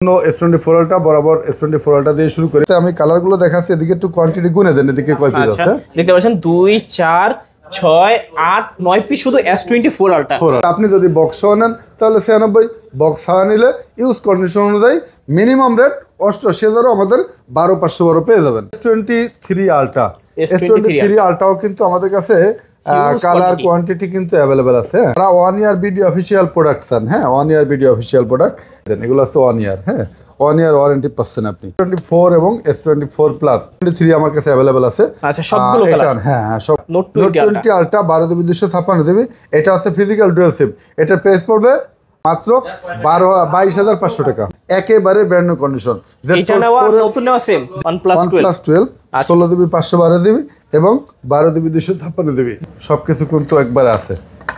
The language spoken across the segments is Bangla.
S24 আলট্রা বরাবর S24 আলট্রা দিয়ে শুরু করি। আমি কালারগুলো দেখাচ্ছি, এদিকে একটু কোয়ান্টিটি গুনে দেন, এদিকে কয় পিস আছে দেখতে পাচ্ছেন 2 4 6 8 9 পিস শুধু S24 আলট্রা। আপনি যদি বক্স নেন তাহলে 96, বক্স ছাড়া নিলে ইউজ কন্ডিশন অনুযায়ী মিনিমাম রেট 88,000 আমাদের 12,512 পেয়ে যাবেন। S23 আলট্রা, S23 আলট্রাও কিন্তু আমাদের কাছে কালার কোয়ান্টিটি কিন্তু অ্যাভেলেবেল আছে। 1 ইয়ার ভিডিও অফিসিয়াল প্রোডাকশন, হ্যাঁ 1 ইয়ার ভিডিও অফিসিয়াল প্রোডাক্ট দেন, এগুলো আছে 1 ইয়ার, হ্যাঁ 1 ইয়ার ওয়ারেন্টি পাচ্ছেন আপনি। 24 এবং S24 প্লাস 23 আমার কাছে অ্যাভেলেবেল আছে। আচ্ছা সবগুলো কালার, হ্যাঁ হ্যাঁ সব। নোট 20 আলট্রা 12GB 256 জিবি, এটা আছে ফিজিক্যাল ডুয়াল সিম। এটার প্রাইস পড়বে মাত্র 22,500 টাকা, একেবারে ব্র্যান্ড নিউ কন্ডিশন। এটা নেওয়া নতুন নেওয়া সেম OnePlus 12 16GB 512GB এবং 12GB 256 জিবি, সবকিছু কিন্তু একবারে আছে।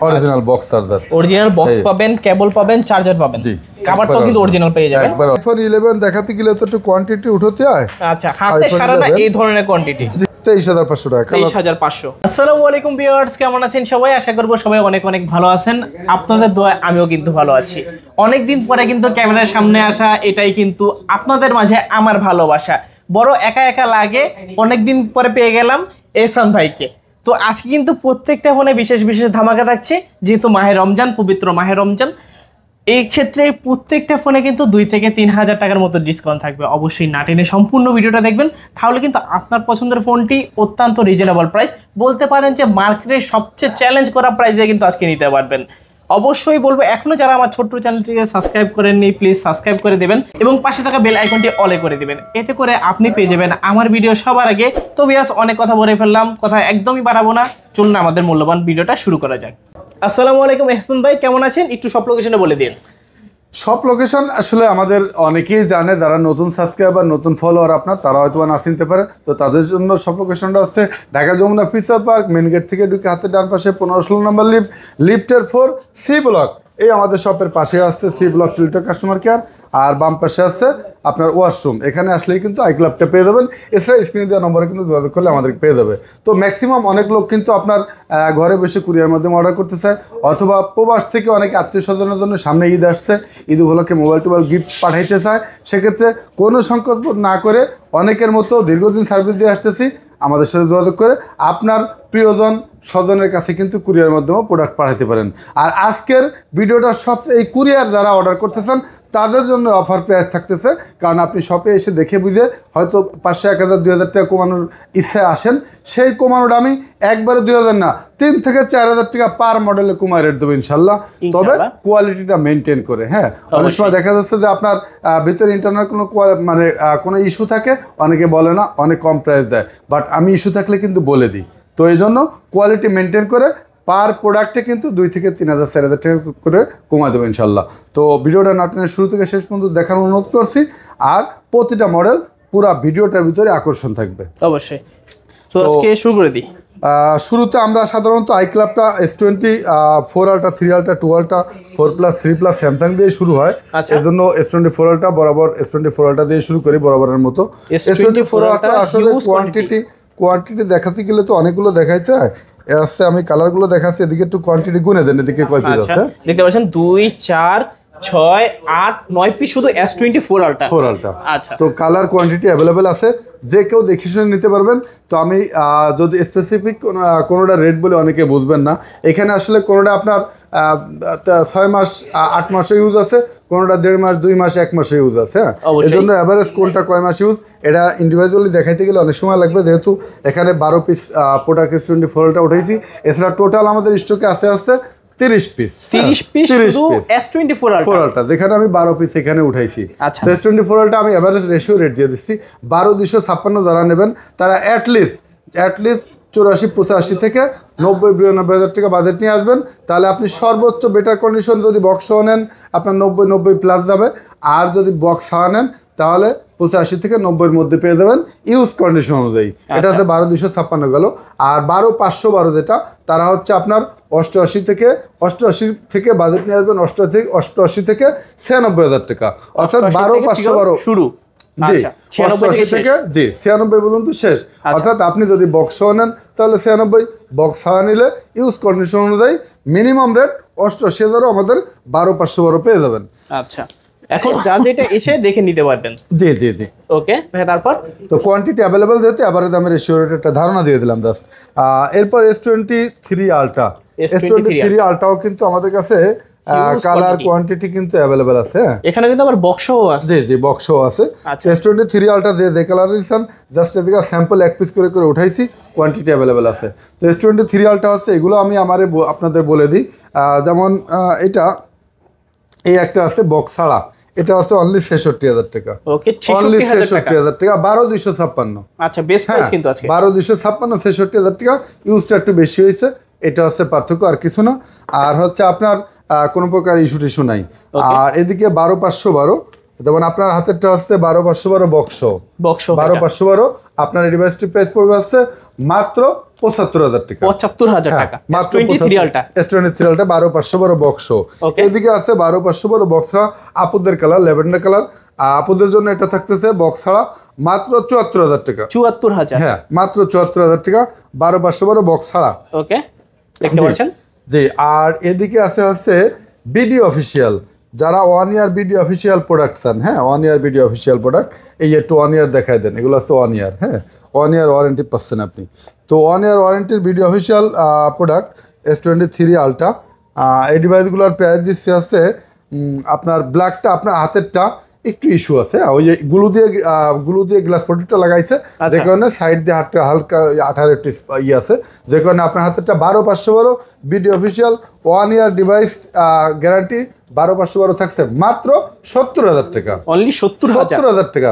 Original box charger, original box পাবেন, কেবল পাবেন, চার্জার পাবেন, জি কভারটাও কিন্তু অরিজিনাল পেয়ে যাবেন। একবার iPhone 11 দেখাতে গেলে তো একটু কোয়ান্টিটি উঠাতে হয়। আচ্ছা হাতে সারা না এই ধরনের কোয়ান্টিটি 23,500 টাকা, 23,500। আসসালামু আলাইকুম ভিউয়ার্স, কেমন আছেন সবাই? আশা করব সবাই অনেক অনেক ভালো আছেন। আপনাদের দোয়ায় আমিও কিন্তু ভালো আছি। অনেক দিন পরে কিন্তু ক্যামেরার সামনে আসা, এটাই কিন্তু আপনাদের মাঝে আমার ভালোবাসা। বড় একা একা লাগে, অনেক দিন পরে পেয়ে গেলাম এহসান ভাইকে। তো আজকে কিন্তু প্রত্যেকটা ফোনে বিশেষ বিশেষ ধামাকা থাকছে, যেহেতু মাহে রমজান, পবিত্র মাহে রমজান। এই ক্ষেত্রে প্রত্যেকটা ফোনে কিন্তু 2 থেকে 3,000 টাকার মতো ডিসকাউন্ট থাকবে। অবশ্যই না টেনে সম্পূর্ণ ভিডিওটা দেখবেন, তাহলে কিন্তু আপনার পছন্দের ফোনটি অত্যন্ত রিজনেবল প্রাইস, বলতে পারেন যে মার্কেটের সবচেয়ে চ্যালেঞ্জ করা প্রাইসে কিন্তু আজকে নিতে পারবেন। অবশ্যই বলবো, এখনো যারা আমার ছোট্ট চ্যানেলটিকে সাবস্ক্রাইব করেননি প্লিজ সাবস্ক্রাইব করে দেবেন এবং পাশে থাকা বেল আইকনটি অলে করে দিবেন। এতে করে আপনি পেয়ে যাবেন আমার ভিডিও সবার আগে। তো ভিউয়ার্স, অনেক কথা বলে ফেললাম, কথা একদমই বাড়াবো না, চলুন আমাদের মূল্যবান ভিডিওটা শুরু করা যাক। আসসালামু আলাইকুম এহসান ভাই, কেমন আছেন? একটু সব লোকেশনে বলে দিন। সব লোকেশন আসলে আমাদের অনেকেই জানে, যারা নতুন সাবস্ক্রাইবার নতুন ফলোয়ার আপনার, তারা হয়তো না চিনতে পারে। তো তাদের জন্য সব লোকেশনটা হচ্ছে Dhaka Jamuna Future Park, main gate থেকে ঢুকে হাতে ডান পাশে 15-16 নম্বর লিফটের 4 সি ব্লক। এই আমাদের শপের পাশে আসছে সি ব্লক টিলটো কাস্টমার কেয়ার, আর বাম পাশে আছে আপনার ওয়াশরুম। এখানে আসলেই কিন্তু iCloudটা পেয়ে যাবেন। এছাড়া স্ক্রিনে দেওয়া নম্বরে কিন্তু যোগাযোগ করলে আমাদেরকে পেয়ে যাবে। তো ম্যাক্সিমাম অনেক লোক কিন্তু আপনার ঘরে বসে কুরিয়ার মাধ্যমে অর্ডার করতে চায়, অথবা প্রবাস থেকে অনেকে আত্মীয় স্বজনের জন্য সামনে ঈদ আসছে, ঈদ উপলক্ষে মোবাইল টোবাইল গিফট পাঠাইতে চায়। সেক্ষেত্রে কোনো সংকোচ বোধ না করে, অনেকের মতো দীর্ঘদিন সার্ভিস দিয়ে আসতেছি, আমাদের সাথে যোগাযোগ করে আপনার প্রিয়জন স্বজনের কাছে কিন্তু কুরিয়ার মাধ্যমে প্রোডাক্ট পাঠাতে পারেন। আর আজকের ভিডিওটা এই কুরিয়ার যারা অর্ডার করতেছেন তাদের জন্য অফার প্রাইস থাকতেছে। কারণ আপনি শপে এসে দেখে বুঝে হয়তো 500, 1,000, 2,000 টাকা কমানোর ইচ্ছায় আসেন, সেই কমানোটা আমি একবারে 2,000 না 3 থেকে 4,000 টাকা পার মডেলে কমায় রেট দেবো ইনশাল্লাহ, তবে কোয়ালিটিটা মেনটেন করে। হ্যাঁ, অনেক সময় দেখা যাচ্ছে যে আপনার ভিতরে ইন্টারনাল কোনো কোনো ইস্যু থাকে, অনেকে বলে না, অনেক কম প্রাইস দেয়, বাট আমি ইস্যু থাকলে কিন্তু বলে দিই। তো এই জন্য কোয়ালিটি মেনটেন করে পার প্রোডাক্টে কিন্তু 2 থেকে 3,000, 4,000 টাকা করে কমা দেবো ইনশাল্লাহ। তো ভিডিওটা নাটনের শুরু থেকে শেষ পর্যন্ত দেখার অনুরোধ করছি, আর প্রতিটা মডেল পুরা ভিডিওটার ভিতরে আকর্ষণ থাকবে অবশ্যই। তো আজকে শুরু করে দিই। শুরুতে আমরা সাধারণত iCloudটা S24 ultra, 3 ultra, 2 ultra, 4+, 3+, Samsung দিয়ে শুরু হয়। এর জন্য S24 আলট্রা বরাবর S24 আলট্রা দিয়ে শুরু করি বরাবরের মতো। S24 আলট্রা আসলে কোয়ান্টিটি দেখাতে গেলে তো অনেকগুলো দেখাইতে হয়। আচ্ছা আমি কালারগুলো দেখাচ্ছি, এদিকে একটু কোয়ান্টিটি গুনে দেন, এদিকে কয় পিস আছে দেখতে পাচ্ছেন 2 4 6 8 9 পিস শুধু S24 আলট্রা। আচ্ছা, তো কালার কোয়ান্টিটি অ্যাভেলেবেল আছে, যে কেউ দেখে শুনে নিতে পারবেন। তো আমি যদি স্পেসিফিক কোনোটা রেট বলে অনেকে বুঝবেন না, এখানে আসলে কোনোটা আপনার 6 মাস 8 মাসে ইউজ আছে, কোনোটা 1.5 মাস 2 মাস 1 মাসে ইউজ আছে। হ্যাঁ, এই জন্য অ্যাভারেজ কোনটা কয় মাস ইউজ এটা ইন্ডিভিজুয়ালি দেখাইতে গেলে অনেক সময় লাগবে, যেহেতু এখানে 12 পিস প্রোডাক্ট S24টা উঠেছি। এছাড়া টোটাল আমাদের স্টকে আছে 30 পিস শুধু S24 আলট্রা, যেখানে আমি 12 পিস এখানে উঠাইছি। আচ্ছা, S24 আলট্রা আমি এভারেজ রেশিও রেট দিয়ে দিচ্ছি 12,256। যারা নেবেন তারা অ্যাটলিস্ট 84, 85 থেকে 90, 92,000 টাকা বাজেট নিয়ে আসবেন, তাহলে আপনি সর্বোচ্চ বেটার কন্ডিশন যদি বক্স সহ নেন আপনার 90 প্লাস যাবে, আর যদি বক্স সহ নেন তাহলে 85 থেকে 90-এর মধ্যে পেয়ে যাবেন ইউজ কন্ডিশন অনুযায়ী। এটা হচ্ছে 12,256 গেল। আর 12,512 যেটা, তারা হচ্ছে আপনার 88 থেকে বাজেট নিয়ে আসবেন 88 থেকে 96,000 টাকা, অর্থাৎ 12,512 শুরু। জি 88 থেকে 96 পর্যন্ত শেষ। অর্থাৎ আপনি যদি বক্স সহ নেন তাহলে 96, বক্স ছাড়া নিলে ইউজ কন্ডিশন অনুযায়ী মিনিমাম রেট 88,000 আমাদের 12,512 পেয়ে যাবেন। আচ্ছা, এখন যার যেটা এসে দেখে নিতে পারবেন। জি জি জি। ওকে ভাই, তারপর তো কোয়ান্টিটি অ্যাভেলেবেল যেহেতু এবারে দামের রেশিওর একটা ধারণা দিয়ে দিলাম জাস্ট। এরপর S23 আলট্রা, S23 আলট্রাও কিন্তু আমাদের কাছে কালার কোয়ান্টিটি কিন্তু অ্যাভেলেবেল আছে। এখানে কিন্তু আবার বক্সও আছে। জি জি, বক্সও আছে। S23 আলট্রা যে কালার নিছেন জাস্ট এদিকে স্যাম্পল এক পিস করে করে উঠাইছি, কোয়ান্টিটি অ্যাভেলেবেল আছে। তো S23 আলট্রা আছে, এগুলো আমি আপনাদের বলে দিই। যেমন এটা এই একটা আছে বক্স ছাড়া, এটা আছে অনলি 66,000 টাকা। ওকে, অনলি 66,000 টাকা, 12,256। আচ্ছা, বেস্ট প্রাইস কিন্তু আজকে 12,256, 66,000 টাকা। ইউজটা একটু বেশি হয়েছে, এটা হচ্ছে পার্থক্য, আর কিছু না। আর হচ্ছে আপনার কোনো প্রকার ইস্যু টিস্যু নাই। আর এদিকে 12,512, যেমন আপনার হাতেরটা হচ্ছে 12,512 বক্স 12,512। আপনার এই ডিভাইসটির প্রাইস পড়বে হচ্ছে মাত্র 75,000 টাকা। 75,000 টাকা মাত্র S23 ultra. S23 ultra 12,512 box. এদিকে আছে 12,512 বক্স আপুদের কালার, ল্যাভেন্ডার কালার। আপুদের জন্য এটা থাকতেছে বক্স ছাড়া মাত্র 74,000 টাকা। 74,000, হ্যাঁ, মাত্র 74,000 টাকা, 12,512 বক্স ছাড়া। ওকে, দেখতে পাচ্ছেন। জি, আর এদিকে আছে হচ্ছে বিডি অফিসিয়াল, যারা 1 ইয়ার বিডি অফিসিয়াল প্রোডাক্ট চান। হ্যাঁ, 1 ইয়ার বিডি অফিসিয়াল প্রোডাক্ট, এই একটু 1 ইয়ার দেখাই দেন। এগুলো হচ্ছে 1 ইয়ার। হ্যাঁ, 1 ইয়ার ওয়ারেন্টি পাচ্ছেন আপনি। তো 1 ইয়ার ওয়ারেন্টির BD official product S23 ultra. এই ডিভাইসগুলোর প্রাইস দিচ্ছে আছে আপনার ব্ল্যাকটা, আপনার হাতেরটা একটু ইস্যু আছে, ওই যে গুলো দিয়ে গ্লাস প্রোটেক্টর লাগাইছে, যে কারণে সাইড দিয়ে হাতটা হালকা আঠার একটু ইয়ে আছে, যে কারণে আপনার হাতেরটা 12,512 বিডি অফিসিয়াল 1 ইয়ার ডিভাইস গ্যারান্টি 12,512 থাকছে মাত্র 70,000 টাকা। অনলি 70,000 টাকা।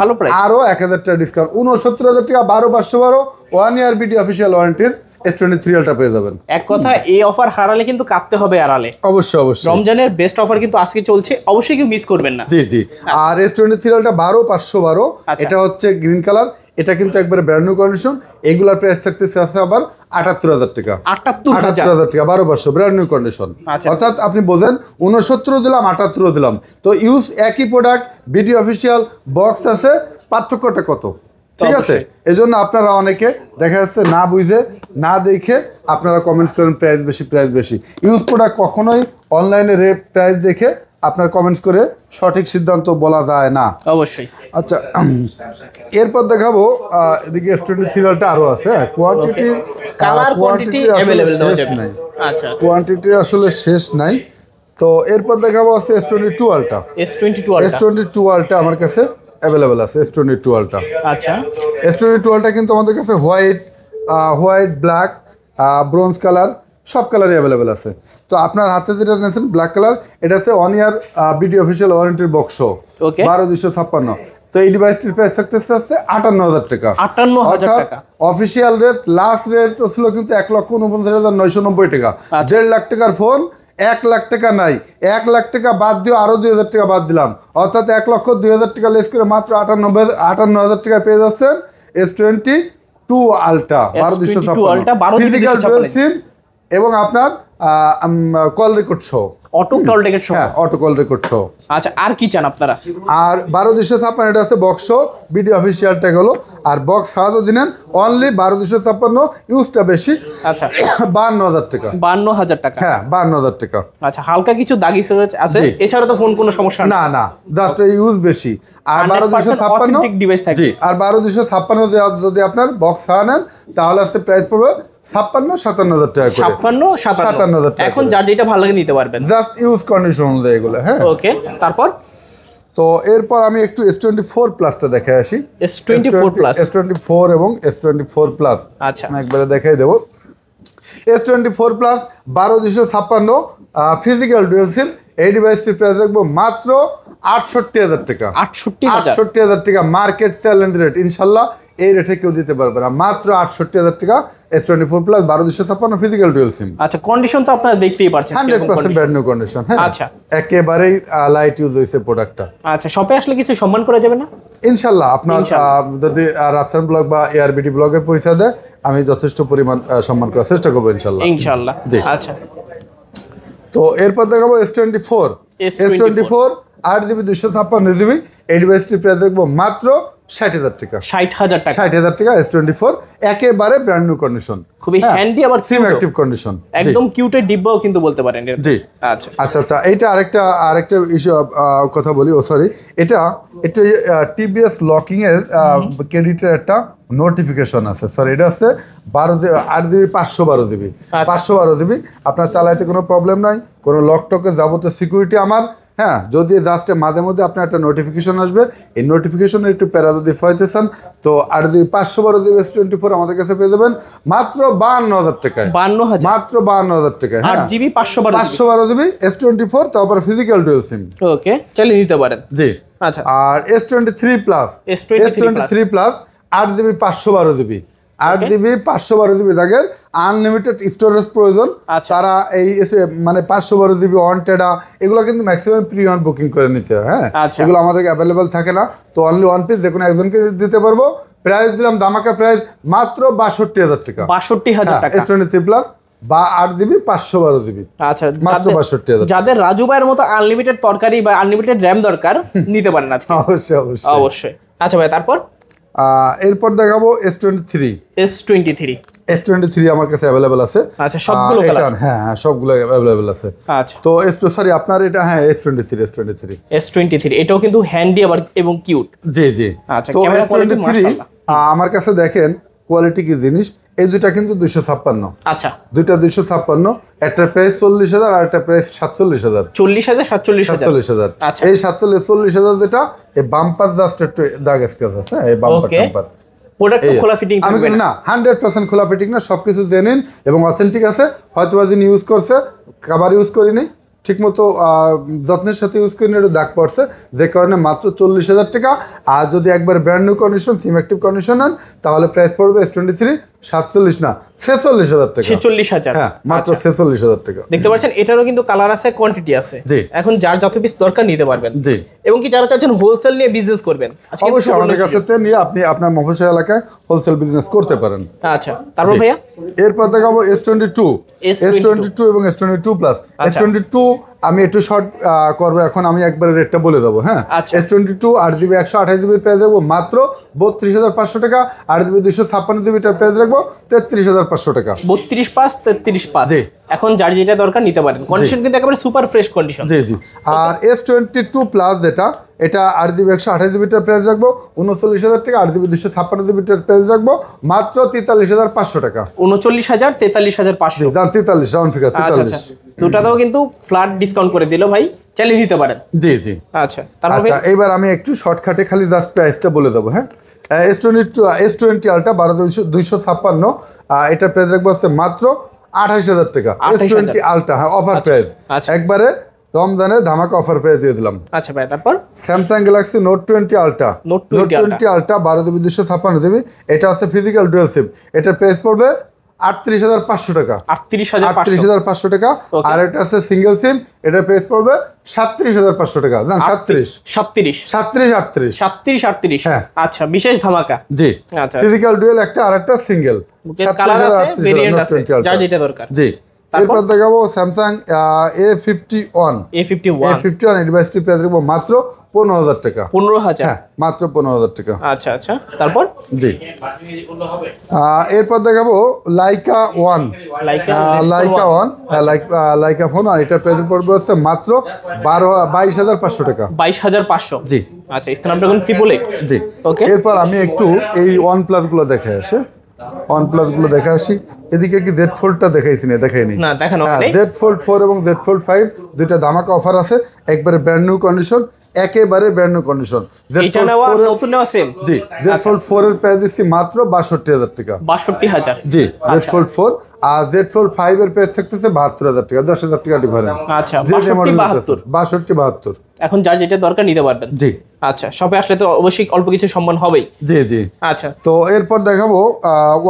ভালো প্রাইস। আরো 1,000 টাকা ডিসকাউন্ট, 69,000 টাকা, 12,512 1 ইয়ার বিডি অফিসিয়াল ওয়ারেন্টির S23 আলট্রা পেয়ে যাবেন। এক কথা, এই অফার হারালে কিন্তু কাটতে হবে আড়ালে। অবশ্যই অবশ্যই, রমজানের বেস্ট অফার কিন্তু আজকে চলছে, অবশ্যই কেউ মিস করবেন না। জি জি। আর S23 আলট্রা 12,512, এটা হচ্ছে গ্রিন কালার, এটা কিন্তু একবারে ব্র্যান্ড নিউ কন্ডিশন। এগুলার প্রাইস থাকতেছে আছে আবার 78,000 টাকা। 78,000 টাকা, 12,500 ব্র্যান্ড নিউ কন্ডিশন। অর্থাৎ আপনি বোঝেন 69 দিলাম, 78 দিলাম, তো ইউজ একই প্রোডাক্ট, বিডি অফিসিয়াল বক্স আছে, পার্থক্যটা কত? ঠিক আছে, এই জন্য আপনারা অনেকে দেখা যাচ্ছে না বুঝে না দেখে আপনারা কমেন্টস করেন প্রাইস বেশি। ইউজ প্রোডাক্ট কখনোই অনলাইনে রেট প্রাইস দেখে আপনার কমেন্টস করে সঠিক সিদ্ধান্ত বলা যায় না। অবশ্যই। আচ্ছা, এরপর দেখাবো এদিকে S23 আলট্রা আরো আছে। কোয়ান্টিটি কোয়ান্টিটি আসলে শেষ নাই। তো এরপর দেখাবো আছে S22 আলট্রা। S22 আলট্রা আমার কাছে অ্যাভেলেবেল আছে। S22 আলট্রা, আচ্ছা, S22 আলট্রা কিন্তু আমাদের কাছে হোয়াইট, ব্ল্যাক, ব্রোঞ্জ কালার, সব কালারই অ্যাভেলেবেল আছে। তো আপনার হাতে যেটা নিয়েছেন ব্ল্যাক কালার, এটা হচ্ছে 1 ইয়ার বিডি অফিসিয়াল ওয়ারেন্টির বক্স, 12,256। তো এই ডিভাইসটির প্রাইস থাকতেছে 58,000 টাকা। 58,000 টাকা অফিসিয়াল রেট, লাস্ট রেট ছিল কিন্তু 1,49,990 টাকা। 1.5 লাখ টাকার ফোন, 1 লাখ টাকা নাই, 1 লাখ টাকা বাদ দিয়ে আরো 2,000 টাকা বাদ দিলাম, অর্থাৎ 1,02,000 টাকা লেস করে মাত্র 58,000 টাকা পেয়ে যাচ্ছেন S22 আলট্রা 12,256 ফিজিক্যাল ডুয়াল সিম এবং আপনার কল রেকর্ড সহ, অটো কল রেকর্ড সহ। হ্যাঁ, অটো কল রেকর্ড সহ। আচ্ছা, আর কি চান আপনারা? আর 12,256 এটা আছে বক্স বিডি অফিসিয়াল ট্যাগ হলো, আর বক্স সাহায্য দিলেন অনলি 12,256, ইউজটা বেশি। আচ্ছা, 52,000 টাকা। 52,000 টাকা, হ্যাঁ, 52,000 টাকা। আচ্ছা, হালকা কিছু দাগি স্ক্র্যাচ আছে, এছাড়া তো ফোন কোনো সমস্যা না, জাস্ট ইউজ বেশি। আর 12,256 ডিভাইস থাকে। জি, আর 12,256 যদি আপনার বক্স ছাড়া নেন তাহলে আছে প্রাইস পড়বে 56-57,000 টাকা করে। 57,000 টাকা। এখন যার যেটা ভালো লাগে নিতে পারবেন, জাস্ট ইউজ কন্ডিশন অনুযায়ী এগুলো। হ্যাঁ, ওকে। তারপর তো এরপর আমি একটু S24 প্লাসটা দেখে আসি। S24 এবং S24 প্লাস, আচ্ছা, আমি একবারে দেখাই দেবো। S24 প্লাস 12,256 ফিজিক্যাল ডুয়াল সিম, এই ডিভাইসটির প্রাইস রাখবো মাত্র 68,000 টাকা। 68,000 টাকা মার্কেট চ্যালেঞ্জ রেট, ইনশাল্লাহ এই রেটে কেউ দিতে পারবে না। মাত্র 68,000 টাকা S24 প্লাস 12,256 ফিজিক্যাল ডুয়াল সিম। আচ্ছা, কন্ডিশন তো আপনারা দেখতেই পাচ্ছেন, 100% ব্র্যান্ড নিউ কন্ডিশন। হ্যাঁ, আচ্ছা, একেবারেই লাইট ইউজ হয়েছে প্রোডাক্টটা। আচ্ছা, শপে আসলে কিছু সম্মান করা যাবে না ইনশাল্লাহ? আপনার যদি রাফসান ব্লগ বা ARBD ব্লগের পরিচয় দেয়, আমি যথেষ্ট পরিমাণ সম্মান করার চেষ্টা করবো ইনশাল্লাহ। জি, আচ্ছা। তো এরপর দেখাবো S24। 8GB 256GB। এই ডিভাইসটির প্রাইস রাখবো মাত্র 60,000 টাকা। 60,000 টাকা। 60,000 টাকা S24 একেবারে ব্র্যান্ড নিউ কন্ডিশন, খুবই হ্যান্ডি আবার সিম অ্যাক্টিভ কন্ডিশন, একদম কিউটের ডিব্বাও কিন্তু বলতে পারেন এটা। জি আচ্ছা আচ্ছা এইটা আরেকটা ইস্যু কথা বলি, সরি, এটা একটু টিবিএস লকিং এর ক্রেডিটের একটা নোটিফিকেশন আছে, স্যার। এটা হচ্ছে 8GB 512GB, 512GB। আপনার চালাইতে কোনো প্রবলেম নাই, কোনো লক টকের যাবতীয় সিকিউরিটি আমার। হ্যাঁ, যদি জাস্ট মাঝে মধ্যে আপনার একটা নোটিফিকেশন আসবে, এই নোটিফিকেশনের একটু প্যারা যদি ফয়তে চান তো 8GB 512GB S24 আমাদের কাছে পেয়ে যাবেন মাত্র 52,000 টাকায়। 52,000 মাত্র 52,000 টাকায়। 8GB 512 512GB S24, তারপর ফিজিক্যাল ডুয়াল সিম। ওকে, চালিয়ে নিতে পারেন। জি আচ্ছা, আর S23 plus, S23 plus 8GB 512GB, 8GB 512GB জায়গার আনলিমিটেড স্টোরেজ প্রয়োজন। তারা এই মানে 512GB ওয়ান্টেডা এগুলো কিন্তু ম্যাক্সিমাম প্রি-অন বুকিং করে নিতে হয়। হ্যাঁ, এগুলো আমাদের অ্যাভেলেবেল থাকে না, তো অনলি ওয়ান পিস যে কোনো একজনকে দিতে পারবো। প্রাইস দিলাম ধামাকা প্রাইস মাত্র 62,000 টাকা। 62,000 টাকা S23 প্লাস বা 8GB 512GB। আচ্ছা, মাত্র 62,000। যাদের রাজু ভাইয়ের মতো আনলিমিটেড তরকারি বা আনলিমিটেড র্যাম দরকার নিতে পারেন আজকে। অবশ্যই অবশ্যই অবশ্যই। আচ্ছা ভাই, তারপর এরপর দেখাবো S23। S23 আমার কাছে অ্যাভেলেবেল আছে। আচ্ছা, সবগুলো কালার? হ্যাঁ সবগুলো অ্যাভেলেবেল আছে। আচ্ছা, তো সরি আপনার এটা, হ্যাঁ S23 এটাও কিন্তু হ্যান্ডি আবার এবং কিউট। জি জি। আচ্ছা, তো ক্যামেরা কোয়ালিটি S23 মাশাআল্লাহ। আমার কাছে দেখেন কোয়ালিটি কি জিনিস, এই দুইটা কিন্তু 256। আচ্ছা, দুইটা 256, একটা প্রাইস 40,000 আর একটা প্রাইস 47,000। 40,000 47,000। আচ্ছা, এই 47,000 যেটা, এই বাম্পার জাস্ট একটু দাগ স্ক্র্যাচ আছে, এই বাম্পার টাম্পার। প্রোডাক্ট খোলা ফিটিং থাকবে না? 100% খোলা ফিটিং না, সবকিছু জেনুইন এবং অথেন্টিক আছে। হয়তো যিনি ইউজ করছে, কাবার ইউজ করিনি, ঠিকমতো যত্নের সাথে ইউজ করিনি, একটু দাগ পড়ছে, যে কারণে মাত্র 40,000 টাকা। আর যদি একবার ব্র্যান্ড নিউ কন্ডিশন সিম অ্যাক্টিভ কন্ডিশন নেন তাহলে প্রাইস পড়বে S23 47 না 46,000 টাকা। 46,000। হ্যাঁ, মাত্র 46,000 টাকা। দেখতে পাচ্ছেন এটারও কিন্তু কালার আছে, কোয়ান্টিটি আছে। জি। এখন যার যত পিস দরকার নিতে পারবেন। জি। এবং কি যারা চাচ্ছেন হোলসেল নিয়ে বিজনেস করবেন, অবশ্যই আমাদের কাছে নিয়ে আপনি আপনার মফস্বল এলাকায় হোলসেল বিজনেস করতে পারেন। আচ্ছা, তারপর ভাইয়া এরপর দেখাবো S22 এবং S22 প্লাস। S22 আমি একটু শর্ট করবো, এখন আমি একবারে রেটটা বলে দেবো। হ্যাঁ, S22 8GB 128GB প্রাইস রাখবো মাত্র 32,500 টাকা। 8GB 256GB প্রাইস রাখবো 33,500 টাকা। 32,500 33,500। এখন যার যেটা দরকার নিতে পারেন, কন্ডিশন কিন্তু একেবারে সুপার ফ্রেশ কন্ডিশন। জি জি। আর S22 প্লাস যেটা, এটা 8GB 128GB প্রাইস রাখবো 39,000 টাকা। 8GB 256GB প্রাইস রাখবো মাত্র 43,500 টাকা। 39,000 43,500। জান 43 রাউন্ড ফিগার 43। দুটাতেও কিন্তু ফ্ল্যাট ডিসকাউন্ট করে দিল ভাই, চালিয়ে দিতে পারেন। জি জি। আচ্ছা, তারপর আচ্ছা এবার আমি একটু শর্টকাটে খালি জাস্ট প্রাইসটা বলে দেবো। হ্যাঁ, S20 আলটা 12,256, এটা প্রাইস রাখবো হচ্ছে মাত্র 28,000 টাকা। S20 আলটা, হ্যাঁ, অফার প্রাইস, একবারে রমজানের ধামাকা অফার প্রাইস দিয়ে দিলাম। আচ্ছা ভাই, তারপর স্যামসাং গ্যালাক্সি নোট 20 আলটা, নোট 20 আলটা 12GB 256GB, এটা হচ্ছে ফিজিক্যাল ডুয়াল সিম। এটার প্রাইস পড়বে 38,500 টাকা। 38,500 টাকা। আর এটা আছে সিঙ্গেল সিম, এটার প্রাইস পড়বে 37,500 টাকা। জান 37 হ্যাঁ। আচ্ছা, বিশেষ ধামাকা। জি। আচ্ছা, ফিজিক্যাল ডুয়াল একটা আর একটা সিঙ্গেল, কালার আছে, ভেরিয়েন্ট আছে, যার যেটা দরকার। জি। এরপর দেখাবো স্যামসাং A51 এই ডিভাইসটির প্রাইস রাখবো মাত্র 15,000 টাকা। 15,000? হ্যাঁ, মাত্র 15,000 টাকা। আচ্ছা আচ্ছা, তারপর জি। এরপর দেখাবো লাইকা ওয়ান, লাইকা ফোন, আর এটার প্রাইস পড়বে হচ্ছে মাত্র 22,500 টাকা। 22,500? জি। আচ্ছা, স্ন্যাপড্রাগন 888? জি। ওকে। এরপর আমি একটু এই ওয়ান প্লাস গুলো দেখে আসি, দেখে আসি। এদিকে কি জেড ফোল্ডটা দেখাইছি না? দেখাইনি না, দেখানো হয়নি। জেড ফোল্ড 4 এবং জেড ফোল্ড 5 দুইটা ধামাকা অফার আছে, একবারে ব্র্যান্ড নিউ কন্ডিশন, একেবারে ব্র্যান্ড নিউ কন্ডিশন। এটা নেওয়া নতুন নেওয়া সেম? জি। জেড ফোল্ড 4 এর প্রাইস দিচ্ছি মাত্র 62,000 টাকা। 62,000? জি, জেড ফোল্ড 4। আর জেড ফোল্ড 5 এর প্রাইস থাকতেছে 72,000 টাকা, 10,000 টাকা ডিফারেন্স। আচ্ছা, 62,72। এখন যার যেটা দরকার নিতে পারবেন। জি। আচ্ছা, শপে আসলে তো অবশ্যই অল্প কিছু সম্মান হবেই। জি জি। আচ্ছা, তো এরপর দেখাবো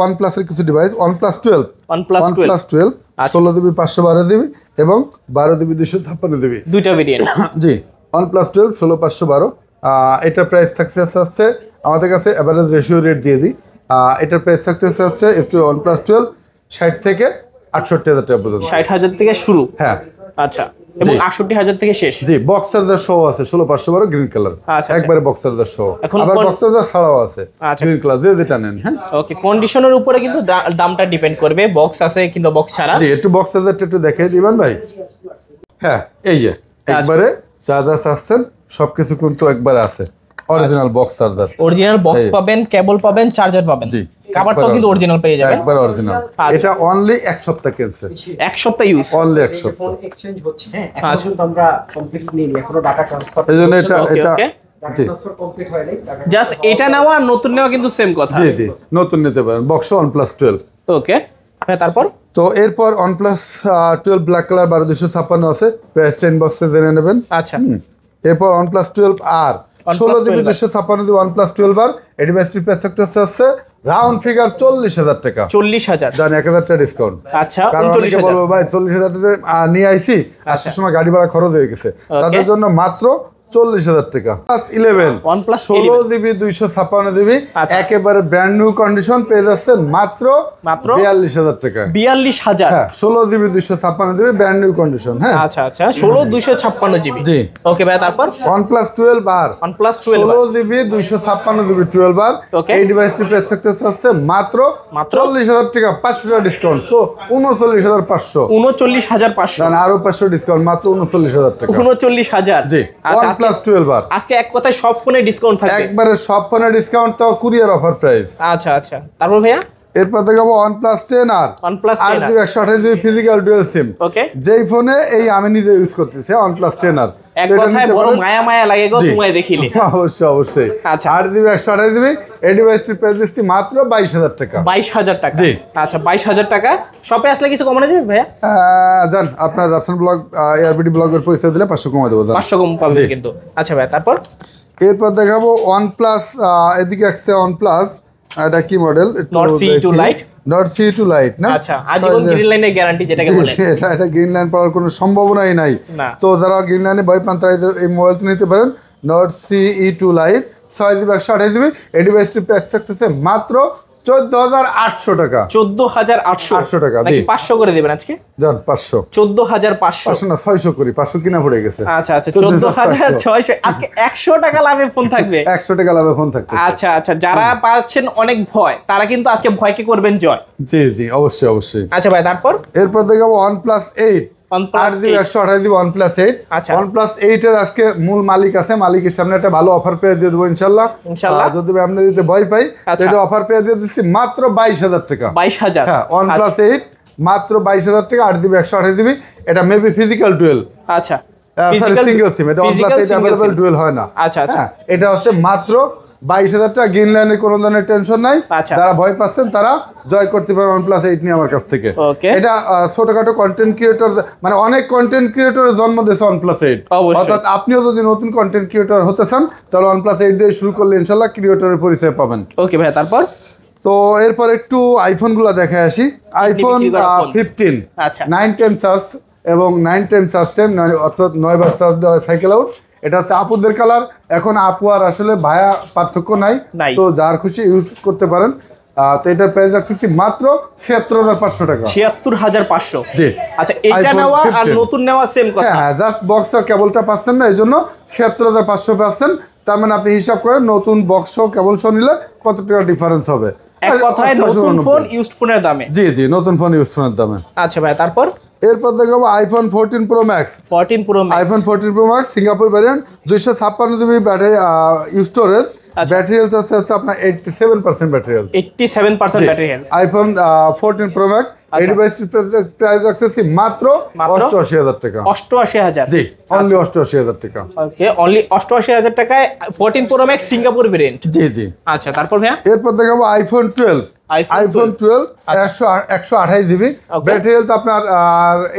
OnePlus এর কিছু ডিভাইস। OnePlus 12 16GB 512GB এবং 12GB 256GB, দুইটা ভেরিয়েন্ট। জি। OnePlus 12 16/512, এটা প্রাইস থাকছে হচ্ছে আমাদের কাছে এভারেজ রেশিও রেট দিয়ে দিই। এটার প্রাইস থাকতে হচ্ছে OnePlus 12 60 থেকে 68,000 টাকা পর্যন্ত। 60,000 থেকে শুরু? হ্যাঁ। আচ্ছা, এবং 68,000 থেকে শেষ। জি, বক্স চার্জার সহ আছে 16512 গ্রিন কালার, আচ্ছা, একবারে বক্স চার্জার সহ। এখন আবার বক্স চার্জার ছাড়াও আছে আচ্ছা। গ্রিন কালার, যেটা নেন। হ্যাঁ, ওকে, কন্ডিশনের উপরে কিন্তু দামটা ডিপেন্ড করবে, বক্স আছে কিংবা বক্স ছাড়া। জি, একটু বক্স চার্জারটা একটু দেখিয়ে দিবেন ভাই। হ্যাঁ, এই যে একবারে চার্জার চাচ্ছেন, সবকিছু কিন্তু একবারে আছে, original box charger, original box পাবেন, কেবল পাবেন, চার্জার পাবেন। জি, কভারটাও কিন্তু অরিজিনাল পেয়ে যাবেন, একবার অরিজিনাল। এটা অনলি 1 সপ্তাহ কেনছে, 1 সপ্তাহ ইউজ, অনলি 1 সপ্তাহ। ফোন এক্সচেঞ্জ হচ্ছে, হ্যাঁ এখন পর্যন্ত আমরা কমপ্লিট নিইনি, এখনো ডাটা ট্রান্সফার। এইজন্য এটা ওকে, এটা ওকে। জি ট্রান্সফার কমপ্লিট হয়নি। জাস্ট এটা নেওয়া আর নতুন নেওয়া কিন্তু সেম কথা। জি জি, নতুন নিতে পারেন বক্স OnePlus 12। ওকে হ্যাঁ, তারপর তো এরপর OnePlus 12 ব্ল্যাক কালার 12256 আছে, প্রাইস 10 বক্সে জেনে নেবেন। আচ্ছা, এরপর OnePlus 12 আর 16 জিবি 256 জিবি OnePlus 12 আর এই ডিভাইসটির প্রাইস থাকতেছে রাউন্ড ফিগার 40,000 টাকা। 40,000, জান 1,000 টাকা ডিসকাউন্ট। আচ্ছা, কারণ অনেকে 39,000। বলবো ভাই 40,000 টাকা নিয়ে আইছি, আসার সময় গাড়ি ভাড়া খরচ হয়ে গেছে, তাদের জন্য মাত্র 40,000 টাকা। OnePlus 16 জিবি 256 জিবি আচ্ছা। একেবারে ব্র্যান্ড নিউ কন্ডিশন পেয়ে যাচ্ছেন মাত্র 42,000 টাকা। 42,000, হ্যাঁ, 16 GB 256 GB brand new condition. হ্যাঁ, আচ্ছা আচ্ছা, 16 জিবি। জি। ওকে ভাই, তারপর OnePlus 12 আর OnePlus 12 16 জিবি 256 জিবি 12 আর Okay. এই ডিভাইসটির প্রাইস থাকতেছে মাত্র মাত্র 40,000 টাকা, 500 টাকা ডিসকাউন্ট, সো 39,500। 39,500, জান আরো 500 ডিসকাউন্ট, মাত্র 39,000 টাকা। 39,000। জি, আচ্ছা, OnePlus 12 আর আজকে এক কথায় সব ফোনে ডিসকাউন্ট থাকবে একবারে সব ফোনে ডিসকাউন্ট, তাও কুরিয়ার অফার প্রাইস। আচ্ছা আচ্ছা, তারপর ভাইয়া এরপর দেখাবো OnePlus 10 আর OnePlus 10 8 GB 128 GB physical dual SIM. Okay, যেই ফোনে এই আমি নিজে ইউজ করতেছি OnePlus 10 আর এক তো এটা কথায় নিতে বড় পারেন। মায়া মায়া লাগে গো জি। তোমায় দেখিলে। অবশ্যই অবশ্যই। আচ্ছা। 8 জিবি 128 জিবি এই ডিভাইসটির প্রাইস দিচ্ছি মাত্র 22,000 টাকা। 22,000 টাকা। জি। আচ্ছা, 22,000 টাকা। শপে আসলে কিছু কমানো যাবে ভাইয়া? জান আপনার রাফসান ব্লগ এআরবিডি ব্লগের পরিচয় দিলে 500 কমা দেবো। 500 কম পাবেন জি। কিন্তু। আচ্ছা ভাইয়া, তারপর এরপর দেখাবো OnePlus, এদিকে আসছে OnePlus, এটা কি model? Nord CE2 Lite। Nord CE2 Lite না? আচ্ছা, আজীবন গ্রিন লাইনের গ্যারান্টি যেটাকে জি, বলে। এটা গ্রিন লাইন পাওয়ার কোনো সম্ভাবনাই নাই। না। তো যারা গ্রিন লাইনে ভয় পান তারা এই মোবাইলটি নিতে পারেন, Nord CE2 Lite 6 GB 128 GB. এই ডিভাইসটির প্রাইস থাকতেছে মাত্র 14,800 টাকা। 14,800 টাকা, নাকি জি। 500 করে দিবেন আজকে? জান 500 14,500। 500 না 600 করি, 500 কিনা পড়ে গেছে। আচ্ছা আচ্ছা, 14,600। আজকে 100 টাকা লাভে ফোন থাকবে। 100 টাকা লাভে ফোন থাকতে। আচ্ছা আচ্ছা, যারা পাচ্ছেন অনেক ভয়, তারা কিন্তু আজকে ভয়কে করবেন জয়। জি জি, অবশ্যই অবশ্যই। আচ্ছা ভাই, তারপর এরপর দেখাবো OnePlus 8, OnePlus 8 GB 128 GB OnePlus 8। আচ্ছা। OnePlus 8 এর আজকে মূল মালিক আছে, মালিকের সামনে একটা ভালো অফার পেয়ে দিয়ে দেবো ইনশাল্লাহ। ইনশাল্লাহ। যদি আমরা দিতে ভয় পাই, আচ্ছা। এটা অফার পেয়ে দিয়ে দিচ্ছি মাত্র 22,000 টাকা। 22,000। হ্যাঁ, OnePlus 8 মাত্র 22,000 টাকা, 8 জিবি 128 জিবি। এটা মেবি ফিজিক্যাল ডুয়েল, আচ্ছা, সিঙ্গেল সিম। এটা OnePlus 8 অ্যাভেলেবল ডুয়েল হয় না। আচ্ছা, আচ্ছা। হ্যাঁ, এটা হচ্ছে মাত্র 22,000 টাকা। গ্রিন লাইনের কোনো ধরনের টেনশন নাই। আচ্ছা। যারা ভয় পাচ্ছেন তারা জয় করতে পারেন OnePlus 8 নিয়ে আমার কাছ থেকে। Okay. এটা ছোটখাটো কন্টেন্ট ক্রিয়েটর, মানে অনেক কন্টেন্ট ক্রিয়েটরের জন্ম দিয়েছে OnePlus 8। অবশ্যই। অর্থাৎ আপনিও যদি নতুন কন্টেন্ট ক্রিয়েটর হতে চান তাহলে OnePlus 8 দিয়ে শুরু করলে ইনশাল্লাহ ক্রিয়েটরের পরিচয় পাবেন। ওকে ভাই, তারপর তো এরপর একটু আইফোনগুলো দেখে আসি। আইফোন বিক্রি করা ফোন। 15 আচ্ছা। 910 চার্জ এবং 910 চার্জ টাইম, অর্থাৎ 9 বার চার্জ দেওয়া সাইকেল আউট। এটা হচ্ছে আপুদের কালার। এখন আপু আর আসলে ভায়া পার্থক্য নাই, নাই। তো যার খুশি ইউজ করতে পারেন। তো এটার প্রাইস রাখতেছি মাত্র 76,500 টাকা। 76,500। জি। আচ্ছা, এটা iPhone নেওয়া আর 15 নতুন নেওয়া সেম কথা। হ্যাঁ, জাস্ট বক্স আর কেবলটা পাচ্ছেন না, এই জন্য 76,500 পাচ্ছেন। তার মানে আপনি হিসাব করেন নতুন বক্স ও কেবল সহ নিলে কত টাকা ডিফারেন্স হবে। এক কথায় 88, নতুন ফোন 89। ইউজড ফোনের দামে। জি জি, নতুন ফোন ইউজ ফোনের দামে। আচ্ছা ভাই, তারপর এরপর দেখাবো iPhone 14 Pro Max। 14 Pro Max। iPhone 14 Pro Max Singapore variant, 256 GB battery storage. আচ্ছা। ব্যাটারি হেলথ আছে আপনার 87% battery health. 87% battery health. iPhone 14 Pro Max এই আচ্ছা। ডিভাইসটির প্রাইস রাখতেছি মাত্র 88,000 টাকা। 88,000। জি, অনলি 88,000 টাকা। ওকে, অনলি 88,000 টাকায় 14 Pro Max সিঙ্গাপুর ভেরিয়েন্ট। জি জি। আচ্ছা, তারপর ভাইয়া এরপর দেখাবো iPhone 12। iPhone 12 128 GB Okay. Battery health আপনার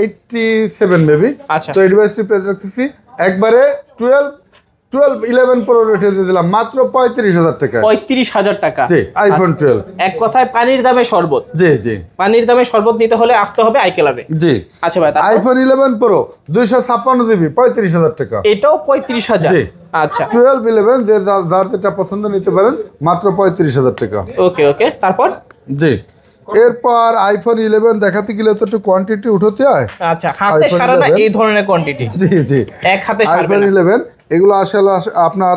87 মেবি। আচ্ছা। তো এই ডিভাইসটির প্রাইস রাখতেছি একবারে 11 Pro রেটে দিয়ে দিলাম মাত্র 35,000 টাকা। 35,000 টাকা। জি, iPhone 12। এক কথায় পানির দামে শরবত। জি জি পানির দামে শরবত নিতে হলে আসতে হবে আইকেলাবে। জি। আচ্ছা ভাই, তারপর iPhone 11 Pro 256 জিবি 35,000 টাকা। এটাও 35,000। জি। আচ্ছা, 12-11 যে যার যেটা পছন্দ নিতে পারেন মাত্র 35,000 টাকা। ওকে ওকে, তারপর জি। এরপর আইফোন 11 দেখাতে গেলে তো একটু কোয়ান্টিটি উঠাতে হয়। আচ্ছা, হাতে iPhone সারা না 11 এই ধরনের কোয়ান্টিটি, জি জি, এক হাতে সারবে আইফোন না। 11 এগুলো আসলে আপনার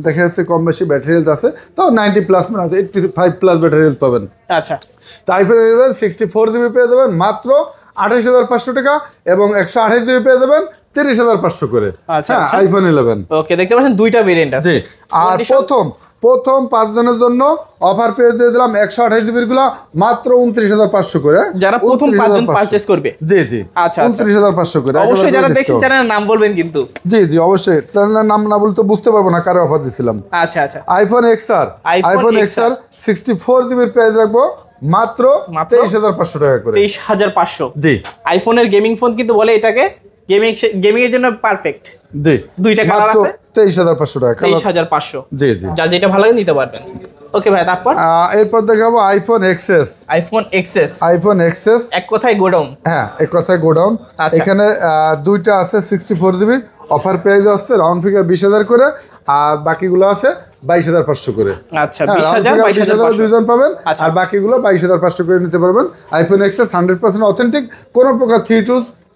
দেখা যাচ্ছে কম বেশি ব্যাটারি হেলথ আছে, তাও 90 প্লাস মানে আছে, 85 প্লাস ব্যাটারি হেলথ পাবেন। আচ্ছা, তো আইফোন 11 64 জিবি পেয়ে যাবেন মাত্র 28,500 টাকা, এবং 128 জিবি পেয়ে যাবেন 30,500 করে। আচ্ছা, হ্যাঁ, আচ্ছা। আইফোন 11 ওকে, দেখতে পাচ্ছেন দুইটা ভেরিয়েন্ট আছে। জি। আর প্রথম 5 জনের জন্য অফার পেয়ে দিয়ে দিলাম 128 জিবির গুলা মাত্র 29,500 করে। যারা প্রথম 5 জন 29,500 পারচেজ করবে। জি জি, আচ্ছা, 29,500 করে। অবশ্যই যারা একেবারে দেখছেন discount। চ্যানেলের নাম বলবেন কিন্তু। জি জি, অবশ্যই চ্যানেলের নাম না বললে তো বুঝতে পারবো না কারে অফার দিছিলাম। আচ্ছা আচ্ছা, iPhone XR, iPhone iPhone XR XR 64 জিবির প্রাইস রাখবো মাত্র 23,500 টাকা করে। 23,500। জি আইফোনের গেমিং ফোন কিন্তু বলে এটাকে গেমিং এর জন্য পারফেক্ট। জি, দুইটা কালার মাত্র আছে, 23,500 টাকা। 23,500। জি জি। যার যেটা ভালো লাগে নিতে পারবেন। ওকে ভাই, তারপর এরপর দেখাবো iPhone XS. IPhone XS, iPhone XS, এক কথায় গোডাউন। হ্যাঁ, এক কথায় গোডাউন। আচ্ছা। এখানে দুইটা আছে 64 জিবি, অফার প্রাইস আসছে রাউন্ড ফিগার 20,000 করে, আর বাকিগুলো আছে 22,500 করে। আচ্ছা, হ্যাঁ, 20,000 round figure 22,500 দুইজন পাবেন, আচ্ছা। আর বাকিগুলো 22,500 করে নিতে পারবেন। আইফোন এক্সএস 100% অথেন্টিক, কোনো প্রকার থ্রি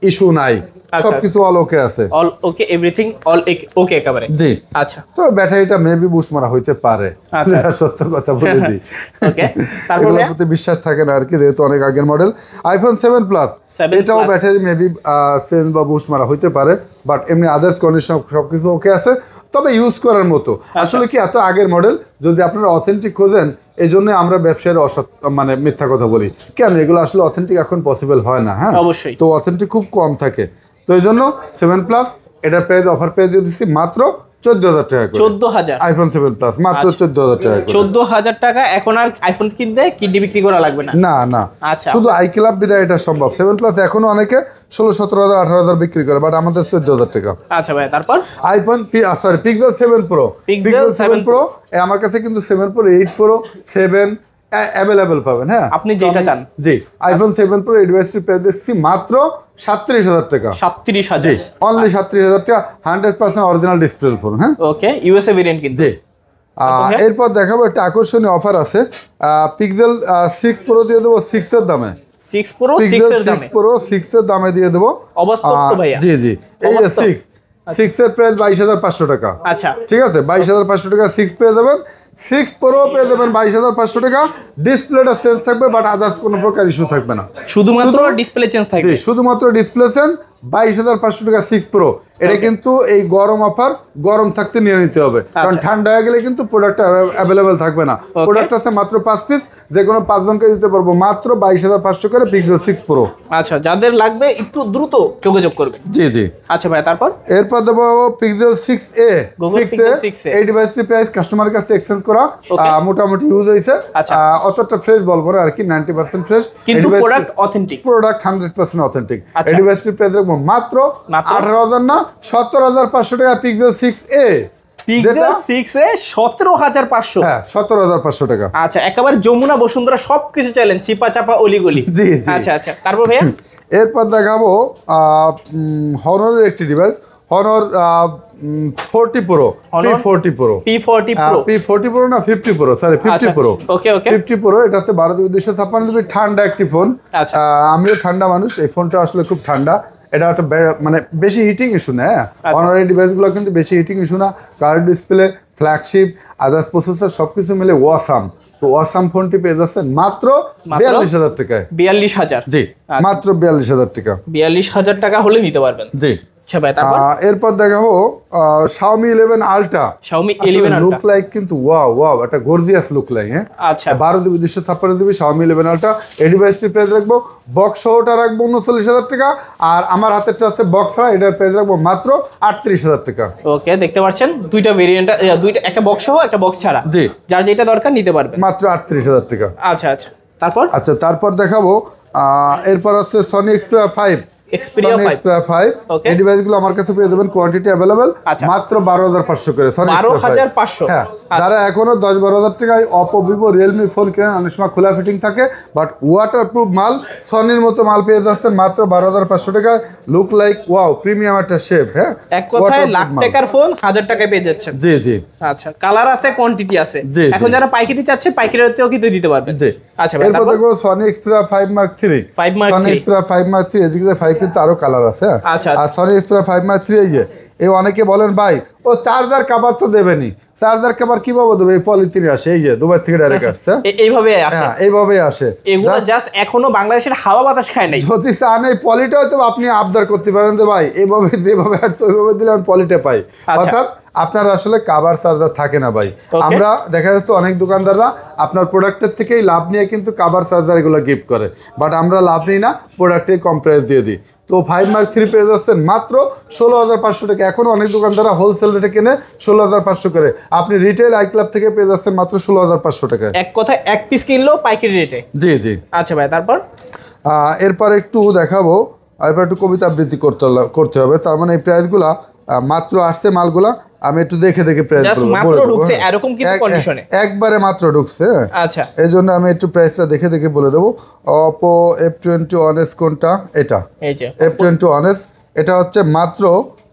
ইস্যু নাই, আচ্ছা, সবকিছু অল ওকে আছে। অল ওকে, এভরিথিং অল ওকে একেবারে। জি। আচ্ছা, তো ব্যাটারিটা মেবি বুস্ট মারা হইতে পারে, আচ্ছা। এটা সত্য কথা বলে দিই। ওকে, তারপর এগুলোর ভাইয়া? প্রতি বিশ্বাস থাকে না আর কি, যেহেতু অনেক আগের মডেল। আইফোন 7 প্লাস, 7 এটাও plus। ব্যাটারি মেবি চেঞ্জ বা বুস্ট মারা হইতে পারে, বাট এমনি আদার্স কন্ডিশন সবকিছু ওকে আছে, তবে ইউজ করার মতো। আসলে কি, এত আগের মডেল যদি আপনারা অথেন্টিক খোঁজেন, এই জন্য আমরা ব্যবসায়ের মানে মিথ্যা কথা বলি কেন, এগুলো আসলে অথেন্টিক এখন পসিবল হয় না। হ্যাঁ, অবশ্যই। তো অথেন্টিক খুব কম থাকে, তো এই জন্য 7 প্লাস এটার প্রাইস অফার প্রাইস দিয়ে দিচ্ছি মাত্র 14,000 টাকা করে। 14,000, আইফোন 7 প্লাস মাত্র 14,000 টাকা করে। 14,000 টাকা। এখন আর আইফোন কিনতে কিডনি বিক্রি করা লাগবে না। না না, আচ্ছা। শুধু আই ক্লাব বিদায় এটা সম্ভব। 7 প্লাস এখনো অনেকে 16, 17,000, 18,000 বিক্রি করে, বাট আমাদের 14,000 টাকা। আচ্ছা ভাই, তারপর iPhone pixel 7 pro, Pixel 7 pro আমার কাছে কিন্তু 7 প্রো, 8 প্রো, 7 অ্যাভেলেবেল পাবেন। হ্যাঁ, আপনি যেটা চান। জি। আইফোন 7 প্রো এই ডিভাইসটি প্রাইস দিচ্ছি মাত্র 37,000 টাকা। 37,000। জি, অনলি 37,000 টাকা, 100% অরিজিনাল ডিসপ্লে ফোন। হ্যাঁ, ওকে, ইউএসএ ভেরিয়েন্ট কিন্তু। জি। এরপর দেখাবো একটা আকর্ষণীয় অফার আছে, পিক্সেল 6 প্রো দিয়ে দেবো 6 এর দামে। 6 প্রো 6 পিক্সেল এর দামে 6 প্রো 6 এর দামে দিয়ে দেবো। অবাস্তব তো ভাইয়া। জি জি, এই যে অবাস্তব। 6 এর প্রাইস 22,500 টাকা। আচ্ছা, ঠিক আছে, 22,500 টাকা 6 পেয়ে যাবেন। 6 প্রো পেয়ে যাবেন 22,500 টাকা, ডিসপ্লেটা চেঞ্জ থাকবে, বাট আদার্স কোনো প্রকার ইস্যু থাকবে না। শুধুমাত্র ডিসপ্লে চেঞ্জ থাকবে। শুধুমাত্র ডিসপ্লে চেঞ্জ, 22,500 টাকা 6 প্রো। এটা কিন্তু এই গরম অফার, গরম থাকতে নিয়ে নিতে হবে, কারণ ঠান্ডা হয়ে গেলে কিন্তু প্রোডাক্ট অ্যাভেলেবেল থাকবে না। প্রোডাক্ট আছে মাত্র 5 পিস, যে কোনো 5 জনকে দিতে পারবো মাত্র 22,500 করে পিক্সেল 6 প্রো। আচ্ছা, যাদের লাগবে একটু দ্রুত যোগাযোগ করবেন। জি জি। আচ্ছা ভাই, তারপর এরপর দেবো pixel 6a। Google Pixel 6a এই ডিভাইসটির প্রাইস কাস্টমারের কাছে এক্সচেঞ্জ করা, মোটামুটি ইউজ হয়েছে। আচ্ছা। অতটা ফ্রেশ বলবো না আর কি, 90% ফ্রেশ, কিন্তু প্রোডাক্ট অথেন্টিক। Product 100% authentic. আচ্ছা। এই ডিভাইসটির প্রাইস রাখবো মাত্র 18,000 না 17,500 টাকা পিক্সেল 6a। পিক্সেল 6 এ 17,500। হ্যাঁ, 17,500 টাকা। আচ্ছা, একেবারে যমুনা বসুন্ধরা সবকিছু চাইলেন, চিপা চাপা অলিগলি। জি জি। আচ্ছা আচ্ছা, তারপর ভাইয়া? এরপর দেখাবো হনরের একটি device, Honor 40 pro, P40 pro. P40 pro, P40 pro না 50 প্রো, সরি 50 প্রো। ওকে ওকে, 50 প্রো, এটা হচ্ছে 12 GB 256 GB, ঠান্ডা একটি ফোন। আচ্ছা। আমিও ঠান্ডা মানুষ, এই ফোনটা আসলে খুব ঠান্ডা। এটা একটা মানে বেশি হিটিং ইস্যু না। হ্যাঁ, অনারের ডিভাইসগুলো কিন্তু বেশি হিটিং ইস্যু না। Colour display, flagship, others processor সবকিছু মিলে ওয়াসাম। তো ওয়াসাম ফোনটি পেয়ে যাচ্ছেন মাত্র 42,000 টাকায়। 42,000। জি, মাত্র 42,000 টাকা। 42,000 টাকা হলে নিতে পারবেন। জি। আচ্ছা ভাই, তারপর? এরপর দেখাবো Xiaomi 11 Ultra। Xiaomi 11 Ultra look like কিন্তু ওয়াও, একটা গর্জিয়াস লুক লাইক। হ্যাঁ, আচ্ছা, 12 GB 256 GB Xiaomi 11 Ultra। এই ডিভাইসটির প্রাইস রাখবো, বক্স সহটা রাখবো 39,000 টাকা, আর আমার হাতেরটা আছে বক্স ছাড়া, এটার প্রাইস রাখবো মাত্র 38,000 টাকা। ওকে, দেখতে পাচ্ছেন দুইটা ভেরিয়েন্ট, দুইটা, একটা বক্স সহ একটা বক্স ছাড়া। জি, যার যেটা দরকার নিতে পারবেন মাত্র 38,000 টাকা। আচ্ছা আচ্ছা, তারপর? আচ্ছা, তারপর দেখাবো এরপর আছে Sony Xperia 5। Xperia 5 Xperia 5 Okay. এই ডিভাইসগুলো আমার কাছে পেয়ে যাবেন কোয়ান্টিটি अवेलेबल আচ্ছা। মাত্র 12500 করে সরি 12500 হ্যাঁ যারা এখনো 10-12 টাকায় Oppo Vivo Realme ফোন কেনেন অনেক সময় খোলা ফিটিং থাকে বাট ওয়াটারপ্রুফ মাল সনির মতো মাল পেয়ে যাচ্ছেন মাত্র 12500 টাকায় লুক লাইক ওয়াও প্রিমিয়াম একটা শেপ হ্যাঁ এক কথায় Waterproof লাখ মাল। টাকার ফোন 1000 টাকায় পেয়ে যাচ্ছেন। জি জি আচ্ছা কালার আছে কোয়ান্টিটি আছে জি, এখন জি। যারা পাইকারি চাচ্ছে পাইকারিতেও কিন্তু দিতে পারবেন। জি আচ্ছা ভাই এরপর তারপর দেখো Sony Xperia 5 Mark 3 5 Mark Sony 3 Xperia 5 Mark 3 এদিকে 5 কিন্তু আরো কালার আছে হ্যাঁ? আচ্ছা, আর Sony Xperia 5 Mark 3 এই যে এই অনেকে বলেন ভাই ও চার্জার কভার তো দেবেনি চার্জার কভার কিভাবে দেবে এই পলিথিনে আসে এই যে দুবাই থেকে ডাইরেক্ট আসছে এইভাবে আসে হ্যাঁ এইভাবেই আসে এগুলো জাস্ট এখনো বাংলাদেশের হাওয়া বাতাস খায় নাই। যদি চান এই পলিটা হয়তো আপনি আবদার করতে পারেন যে ভাই এইভাবে যেভাবে আসছে ওইভাবে দিলে আমি পলিটা পাই আচ্ছা। অর্থাৎ আপনার আসলে কাভার চার্জার থাকে না ভাই Okay. আমরা দেখা যাচ্ছে অনেক দোকানদাররা আপনার প্রোডাক্টের থেকেই লাভ নিয়ে কিন্তু কাভার চার্জার এগুলো গিফট করে বাট আমরা লাভ নিই না প্রোডাক্টে কম প্রাইস দিয়ে দিই তো 5 Mark 3 পেয়ে যাচ্ছেন মাত্র 16500 টাকা এখন অনেক দোকানদাররা হোলসেল রেটে কিনে 16500 করে আপনি রিটেল আই ক্লাব থেকে পেয়ে যাচ্ছেন মাত্র 16500 টাকায় এক কথায় এক পিস কিনলো পাইকারি রেটে। জি জি আচ্ছা ভাই তারপর এরপর একটু দেখাবো এরপর একটু কবিতা আবৃত্তি করতে হবে তার মানে এই প্রাইসগুলা মাত্র আসছে মালগুলা আমি একটু দেখে প্রাইস জাস্ট মাত্র ঢুকছে এরকম কিন্তু কন্ডিশনে একবারে মাত্র ঢুকছে হ্যাঁ। আচ্ছা এই জন্য আমি একটু প্রাইসটা দেখে বলে দেবো Oppo F21s কোনটা এটা এই যে F21s এটা হচ্ছে মাত্র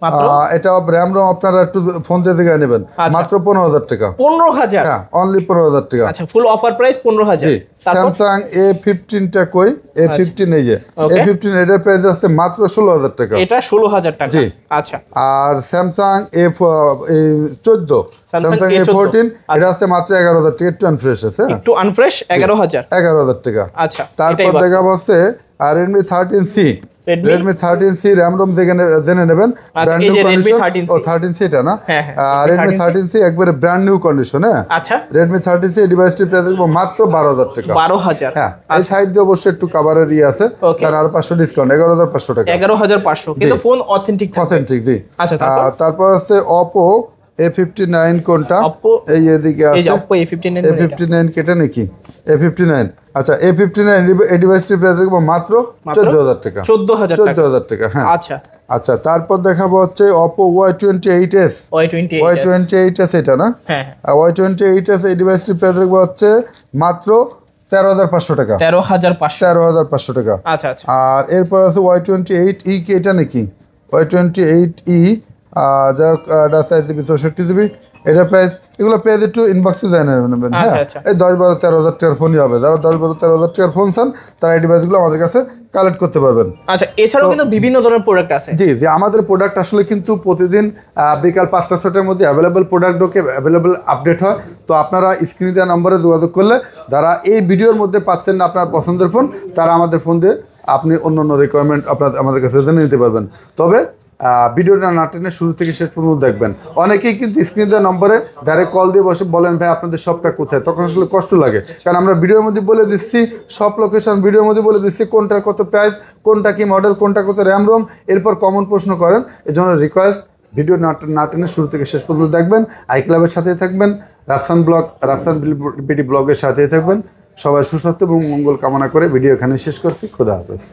মাত্র? এটা র্যাম রোম আপনারা একটু ফোন দিয়ে দেখে নেবেন আচ্ছা। মাত্র 15000 টাকা 15000 হ্যাঁ অনলি 15000 টাকা আচ্ছা ফুল অফার প্রাইস 15000 জি তারপর স্যামসাং A15 টা কই A15 এই যে Okay. A15 এটার প্রাইস আছে মাত্র 16000 টাকা এটা 16000 টাকা জি। আচ্ছা আর Samsung A14 Samsung Samsung A14 A14 এটা আছে মাত্র 11000 টাকা একটু আনফ্রেশ আছে হ্যাঁ একটু আনফ্রেশ 11000 11000 টাকা আচ্ছা তারপর এটাই বাস। দেখা হচ্ছে Redmi 13C Redmi? Redmi 13C RAM ROM জেনে নেবেন আচ্ছা, Brand এই new যে Redmi condition। 13C ও 13C এটা না হ্যাঁ, হ্যাঁ, Redmi Redmi 13C একবারে ব্র্যান্ড নিউ কন্ডিশন হ্যাঁ আচ্ছা Redmi 13C এই ডিভাইসটির প্রাইস মাত্র 12000 টাকা 12000 হ্যাঁ এই সাইড দিয়ে অবশ্যই একটু কভারের আছে Okay. তার আরো 500 ডিসকাউন্ট 11500 টাকা 11500 কিন্তু ফোন অথেন্টিক থাকবে। অথেন্টিক জি আচ্ছা, তারপর? তারপর আছে Oppo A59 কোনটা Oppo এই এদিকে এই যে আছে Oppo A59 A59 কেটে নাকি A59 আচ্ছা A59 এই ডিভাইসটির প্রাইস রাখবো মাত্র 14000 টাকা 14000 টাকা 14000 টাকা হ্যাঁ আচ্ছা আচ্ছা তারপর দেখাবো হচ্ছে Oppo Y28s Y28 Y28s এটা না হ্যাঁ আর Y28s এই ডিভাইসটির প্রাইস রাখবো হচ্ছে মাত্র 13500 টাকা 13500 13500 টাকা আচ্ছা আচ্ছা আর এরপর আছে Y28e কি এটা নাকি Y28e যা এটা সাইজ দিবি 64 জিবি এটা প্রাইস এগুলো প্রাইস একটু ইনবক্সে জানিয়ে নেবেন হ্যাঁ আচ্ছা, আচ্ছা। এই 10-12-13,000 টাকার ফোনই হবে যারা 10-12-13,000 টাকার ফোন চান তারা এই ডিভাইসগুলো আমাদের কাছে কালেক্ট করতে পারবেন আচ্ছা এছাড়াও কিন্তু বিভিন্ন ধরনের প্রোডাক্ট আছে জি জি আমাদের প্রোডাক্ট আসলে কিন্তু প্রতিদিন বিকাল 5টা-6টার মধ্যে অ্যাভেলেবেল প্রোডাক্ট ঢোকে অ্যাভেলেবেল আপডেট হয় তো আপনারা স্ক্রিনে দেওয়া নম্বরে যোগাযোগ করলে যারা এই ভিডিওর মধ্যে পাচ্ছেন না আপনার পছন্দের ফোন তারা আমাদের ফোন দিয়ে আপনি অন্য রিকোয়ারমেন্ট আপনার আমাদের কাছে জেনে নিতে পারবেন তবে ভিডিওটা না টেনে শুরু থেকে শেষ পর্যন্ত দেখবেন অনেকেই কিন্তু স্ক্রিনে দেওয়া নম্বরে ডাইরেক্ট কল দিয়ে বসে বলেন ভাই আপনাদের শপটা কোথায় তখন আসলে কষ্ট লাগে কারণ আমরা ভিডিওর মধ্যে বলে দিচ্ছি সব লোকেশন ভিডিওর মধ্যে বলে দিচ্ছি কোনটার কত প্রাইস কোনটা কি মডেল কোনটা কত র্যাম রোম এরপর কমন প্রশ্ন করেন এই জন্য রিকোয়েস্ট ভিডিও না টেনে শুরু থেকে শেষ পর্যন্ত দেখবেন আই ক্লাবের সাথেই থাকবেন রাফসান বিডি ব্লগের সাথেই থাকবেন সবাই সুস্বাস্থ্য এবং মঙ্গল কামনা করে ভিডিও এখানে শেষ করছি খোদা হাফেজ